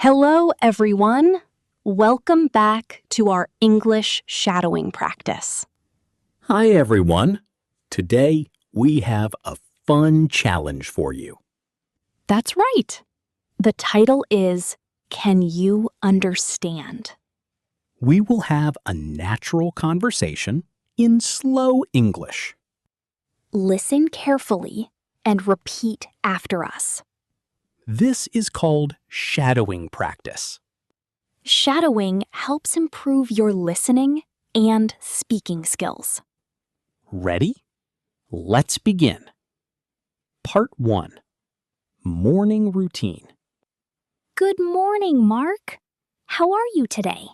Hello, everyone. Welcome back to our English shadowing practice. Hi, everyone. Today, we have a fun challenge for you. That's right. The title is, Can You Understand? We will have a natural conversation in slow English. Listen carefully and repeat after us. This is called shadowing practice. Shadowing helps improve your listening and speaking skills. Ready? Let's begin. Part 1. Morning routine. Good morning, Mark. How are you today?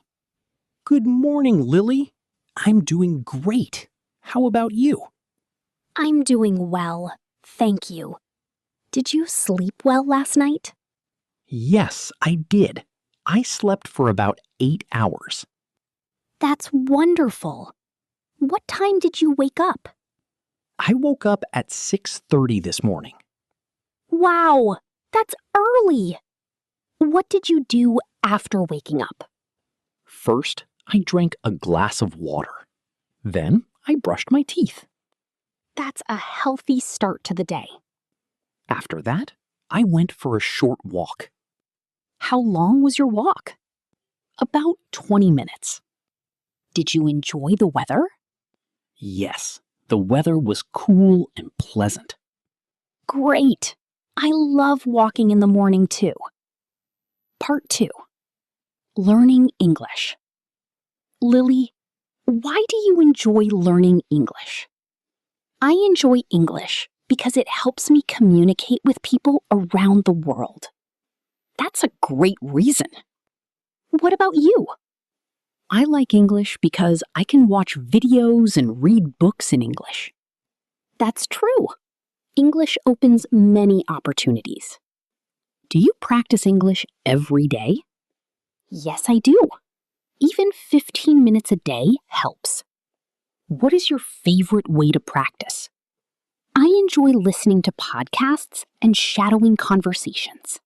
Good morning, Lily. I'm doing great. How about you? I'm doing well, thank you. Did you sleep well last night? Yes, I did. I slept for about 8 hours. That's wonderful. What time did you wake up? I woke up at 6:30 this morning. Wow, that's early. What did you do after waking up? First, I drank a glass of water. Then, I brushed my teeth. That's a healthy start to the day. After that, I went for a short walk. How long was your walk? About 20 minutes. Did you enjoy the weather? Yes, the weather was cool and pleasant. Great. I love walking in the morning too. Part 2. Learning English. Lily, why do you enjoy learning English? I enjoy English because it helps me communicate with people around the world. That's a great reason. What about you? I like English because I can watch videos and read books in English. That's true. English opens many opportunities. Do you practice English every day? Yes, I do. Even 15 minutes a day helps. What is your favorite way to practice? I enjoy listening to podcasts and shadowing conversations.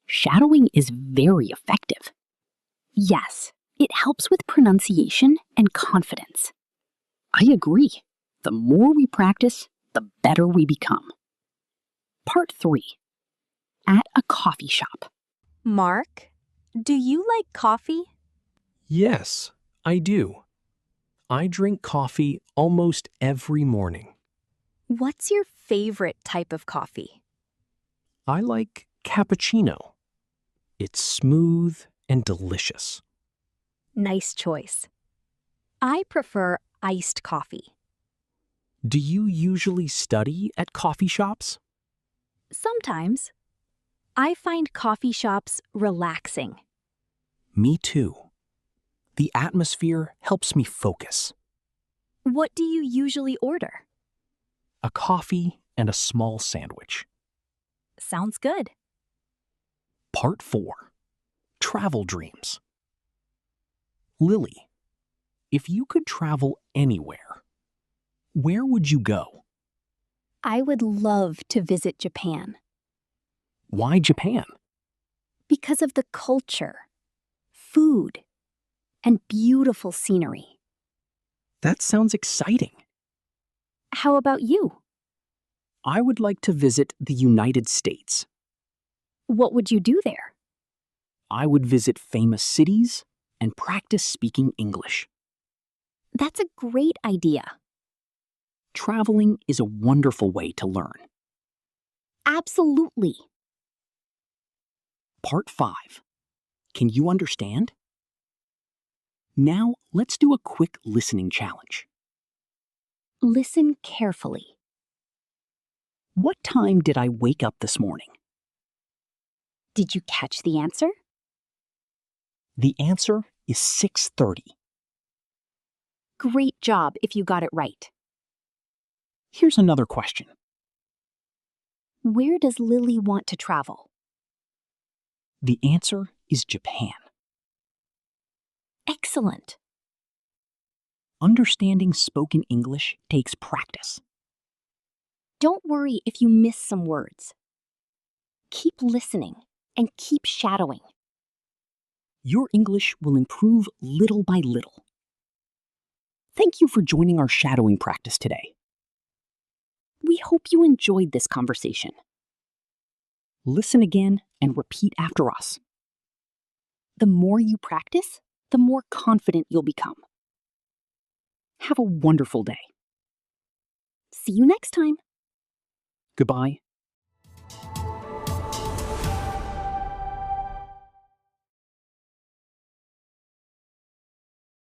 Shadowing is very effective. Yes, it helps with pronunciation and confidence. I agree. The more we practice, the better we become. Part 3. At a coffee shop. Mark, do you like coffee? Yes, I do. I drink coffee almost every morning. What's your favorite type of coffee? I like cappuccino. It's smooth and delicious. Nice choice. I prefer iced coffee. Do you usually study at coffee shops? Sometimes. I find coffee shops relaxing. Me too. The atmosphere helps me focus. What do you usually order? A coffee and a small sandwich. Sounds good. Part 4. Travel dreams. Lily, if you could travel anywhere, where would you go? I would love to visit Japan Why Japan? because of the culture, food, and beautiful scenery. That sounds exciting. How about you? I would like to visit the United States. What would you do there? I would visit famous cities and practice speaking English. That's a great idea. Traveling is a wonderful way to learn. Absolutely. Part 5. Can you understand? Now, let's do a quick listening challenge. Listen carefully. What time did I wake up this morning? Did you catch the answer? The answer is 6:30. Great job if you got it right. Here's another question. Where does Lily want to travel? The answer is Japan. Excellent. Understanding spoken English takes practice. Don't worry if you miss some words. Keep listening and keep shadowing. Your English will improve little by little. Thank you for joining our shadowing practice today. We hope you enjoyed this conversation. Listen again and repeat after us. The more you practice, the more confident you'll become. Have a wonderful day. See you next time. Goodbye.